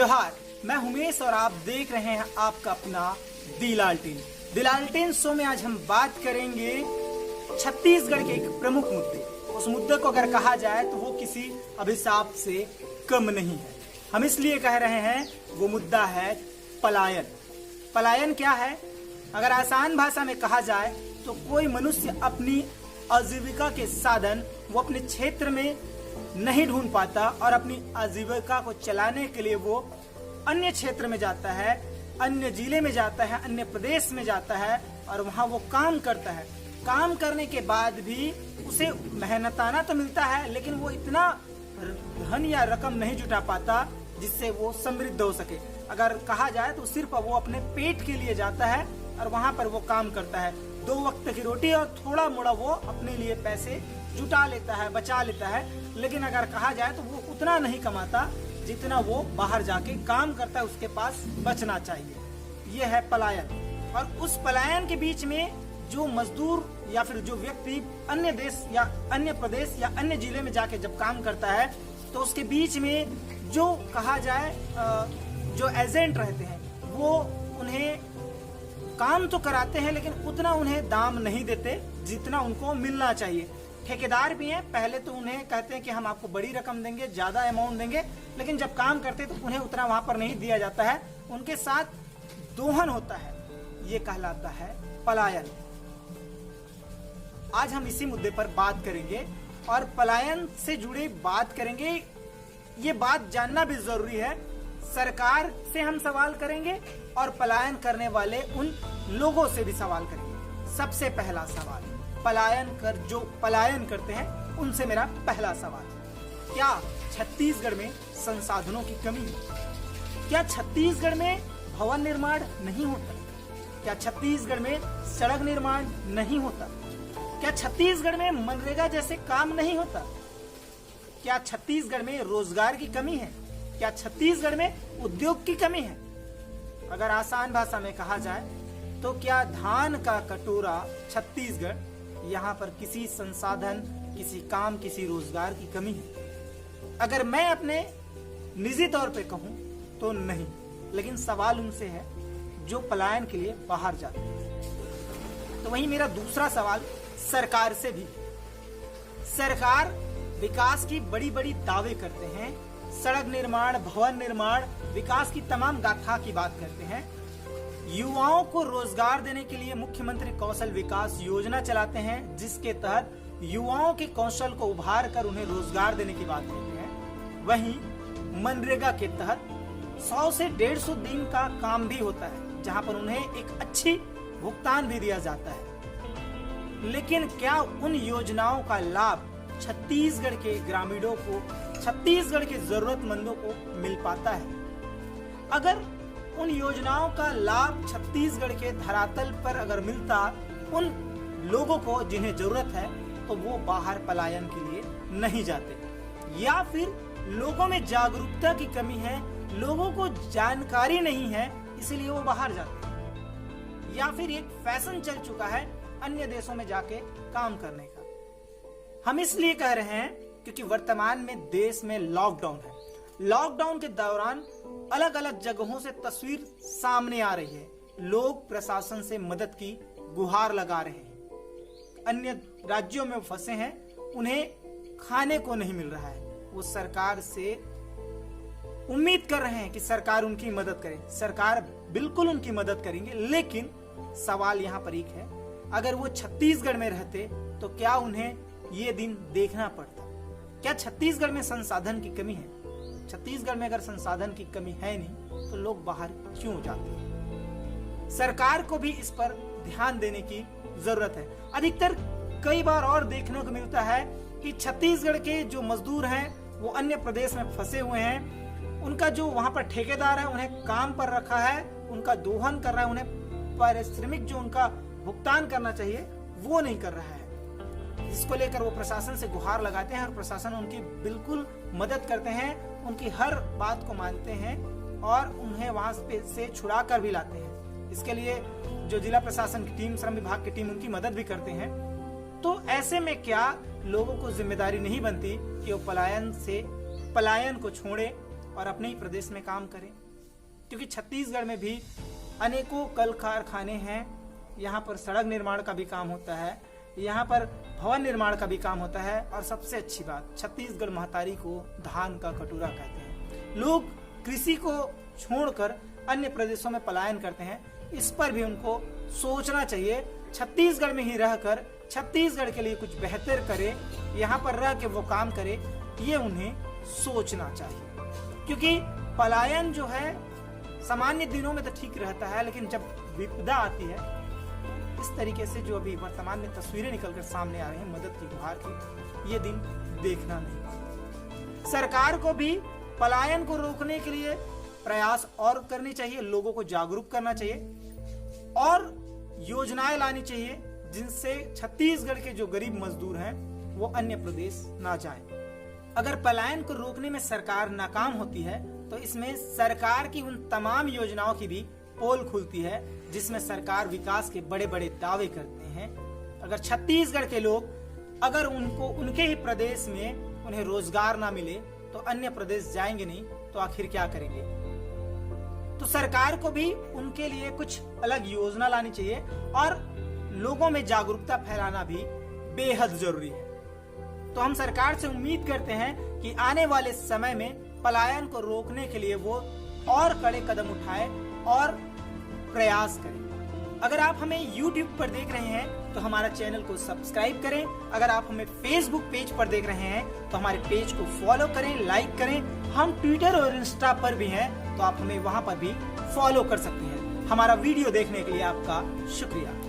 जोहार, मैं उमेश और आप देख रहे हैं आपका अपना दी लालटेन शो में आज हम बात करेंगे छत्तीसगढ़ के एक प्रमुख मुद्दे। उस मुद्दे को अगर कहा जाए तो वो किसी अभिशाप से कम नहीं है। हम इसलिए कह रहे हैं वो मुद्दा है पलायन। पलायन क्या है? अगर आसान भाषा में कहा जाए तो कोई मनुष्य अपनी आजीविका के साधन वो अपने क्षेत्र में नहीं ढूंढ पाता और अपनी आजीविका को चलाने के लिए वो अन्य क्षेत्र में जाता है, अन्य जिले में जाता है, अन्य प्रदेश में जाता है और वहां वो काम करता है। काम करने के बाद भी उसे मेहनताना तो मिलता है, लेकिन वो इतना धन या रकम नहीं जुटा पाता जिससे वो समृद्ध हो सके। अगर कहा जाए तो सिर्फ वो अपने पेट के लिए जाता है और वहां पर वो काम करता है। 2 वक्त की रोटी और थोड़ा मोड़ा वो अपने लिए पैसे जुटा लेता है, बचा लेता है। लेकिन अगर कहा जाए तो वो उतना नहीं कमाता जितना वो बाहर जाके काम करता है, उसके पास बचना चाहिए। ये है पलायन। और उस पलायन के बीच में जो मजदूर या फिर जो व्यक्ति अन्य देश या अन्य प्रदेश या अन्य जिले में जाके जब काम करता है तो उसके बीच में जो कहा जाए जो एजेंट रहते हैं वो उन्हें काम तो कराते हैं लेकिन उतना उन्हें दाम नहीं देते जितना उनको मिलना चाहिए। ठेकेदार भी हैं, पहले तो उन्हें कहते हैं कि हम आपको बड़ी रकम देंगे, ज्यादा अमाउंट देंगे, लेकिन जब काम करते तो उन्हें उतना वहां पर नहीं दिया जाता है, उनके साथ दोहन होता है। ये कहलाता है पलायन। आज हम इसी मुद्दे पर बात करेंगे और पलायन से जुड़े बात करेंगे। ये बात जानना भी जरूरी है। सरकार से हम सवाल करेंगे और पलायन करने वाले उन लोगों से भी सवाल करेंगे। सबसे पहला सवाल, जो पलायन करते हैं उनसे मेरा पहला सवाल, क्या छत्तीसगढ़ में संसाधनों की कमी है? क्या छत्तीसगढ़ में भवन निर्माण नहीं होता? क्या छत्तीसगढ़ में सड़क निर्माण नहीं होता? क्या छत्तीसगढ़ में मनरेगा जैसे काम नहीं होता? क्या छत्तीसगढ़ में रोजगार की कमी है? क्या छत्तीसगढ़ में उद्योग की कमी है? अगर आसान भाषा में कहा जाए तो क्या धान का कटोरा छत्तीसगढ़, यहाँ पर किसी संसाधन, किसी काम, किसी रोजगार की कमी है? अगर मैं अपने निजी तौर पे कहूं तो नहीं, लेकिन सवाल उनसे है जो पलायन के लिए बाहर जाते हैं। तो वहीं मेरा दूसरा सवाल सरकार से भी। सरकार विकास की बड़ी बड़ी दावे करते हैं, सड़क निर्माण, भवन निर्माण, विकास की तमाम गाथा की बात करते हैं। युवाओं को रोजगार देने के लिए मुख्यमंत्री कौशल विकास योजना चलाते हैं, जिसके तहत युवाओं के कौशल को उभार कर उन्हें रोजगार देने की बात करते हैं। वहीं मनरेगा के तहत 100 से 150 दिन का काम भी होता है, जहां पर उन्हें एक अच्छी भुगतान भी दिया जाता है। लेकिन क्या उन योजनाओं का लाभ छत्तीसगढ़ के ग्रामीणों को, छत्तीसगढ़ के जरूरतमंदों को मिल पाता है? अगर उन योजनाओं का लाभ छत्तीसगढ़ के धरातल पर अगर मिलता उन लोगों को जिन्हें जरूरत है, तो वो बाहर पलायन के लिए नहीं जाते। या फिर लोगों में जागरूकता की कमी है, लोगों को जानकारी नहीं है, इसलिए वो बाहर जाते हैं। या फिर एक फैशन चल चुका है अन्य देशों में जाके काम करने का। हम इसलिए कह रहे हैं क्योंकि वर्तमान में देश में लॉकडाउन है। लॉकडाउन के दौरान अलग अलग जगहों से तस्वीर सामने आ रही है। लोग प्रशासन से मदद की गुहार लगा रहे हैं। अन्य राज्यों में फंसे हैं, उन्हें खाने को नहीं मिल रहा है। वो सरकार से उम्मीद कर रहे हैं कि सरकार उनकी मदद करे। सरकार बिल्कुल उनकी मदद करेंगे, लेकिन सवाल यहाँ पर एक है, अगर वो छत्तीसगढ़ में रहते तो क्या उन्हें ये दिन देखना पड़ता? क्या छत्तीसगढ़ में संसाधन की कमी है? छत्तीसगढ़ में अगर संसाधन की कमी है नहीं तो लोग बाहर क्यों जाते हैं? सरकार को भी इस पर ध्यान देने की जरूरत है। अधिकतर कई बार और देखने को मिलता है कि छत्तीसगढ़ के जो मजदूर हैं वो अन्य प्रदेश में फंसे हुए हैं। उनका जो वहां पर ठेकेदार है उन्हें काम पर रखा है, उनका दोहन कर रहा है, उन्हें पारिश्रमिक जो उनका भुगतान करना चाहिए वो नहीं कर रहा है। इसको लेकर वो प्रशासन से गुहार लगाते हैं और प्रशासन उनकी बिल्कुल मदद करते हैं, उनकी हर बात को मानते हैं और उन्हें वहां से छुड़ा कर भी लाते हैं। इसके लिए जो जिला प्रशासन की टीम, श्रम विभाग की टीम उनकी मदद भी करते हैं। तो ऐसे में क्या लोगों को जिम्मेदारी नहीं बनती कि वो पलायन को छोड़े और अपने ही प्रदेश में काम करें, क्योंकि छत्तीसगढ़ में भी अनेकों कल कारखाने हैं। यहाँ पर सड़क निर्माण का भी काम होता है, यहाँ पर भवन निर्माण का भी काम होता है। और सबसे अच्छी बात, छत्तीसगढ़ महतारी को धान का कटोरा कहते हैं। लोग कृषि को छोड़कर अन्य प्रदेशों में पलायन करते हैं, इस पर भी उनको सोचना चाहिए। छत्तीसगढ़ में ही रहकर छत्तीसगढ़ के लिए कुछ बेहतर करे, यहाँ पर रह के वो काम करे, ये उन्हें सोचना चाहिए। क्योंकि पलायन जो है सामान्य दिनों में तो ठीक रहता है, लेकिन जब विपदा आती है, इस तरीके से जो अभी वर्तमान में तस्वीरें निकलकर सामने आ रही हैं मदद की गुहार की, ये दिन देखना नहीं। सरकार को भी पलायन को रोकने के लिए प्रयास और करने चाहिए, लोगों को जागरूक करना चाहिए और योजनाएं लानी चाहिए जिनसे छत्तीसगढ़ के जो गरीब मजदूर हैं वो अन्य प्रदेश ना जाएं। अगर पलायन को रोकने में सरकार नाकाम होती है तो इसमें सरकार की उन तमाम योजनाओं की भी पोल खुलती है जिसमें सरकार विकास के बड़े बड़े दावे करते हैं। अगर छत्तीसगढ़ के लोग अगर उनको उनके ही प्रदेश में उन्हें रोजगार ना मिले तो अन्य प्रदेश जाएंगे नहीं, तो आखिर क्या करेंगे। तो सरकार को भी उनके लिए कुछ अलग योजना लानी चाहिए और लोगों में जागरूकता फैलाना भी बेहद जरूरी है। तो हम सरकार से उम्मीद करते हैं कि आने वाले समय में पलायन को रोकने के लिए वो और कड़े कदम उठाए और प्रयास करें। अगर आप हमें YouTube पर देख रहे हैं तो हमारा चैनल को सब्सक्राइब करें। अगर आप हमें Facebook पेज पर देख रहे हैं तो हमारे पेज को फॉलो करें, लाइक करें। हम ट्विटर और इंस्टा पर भी हैं, तो आप हमें वहां पर भी फॉलो कर सकते हैं। हमारा वीडियो देखने के लिए आपका शुक्रिया।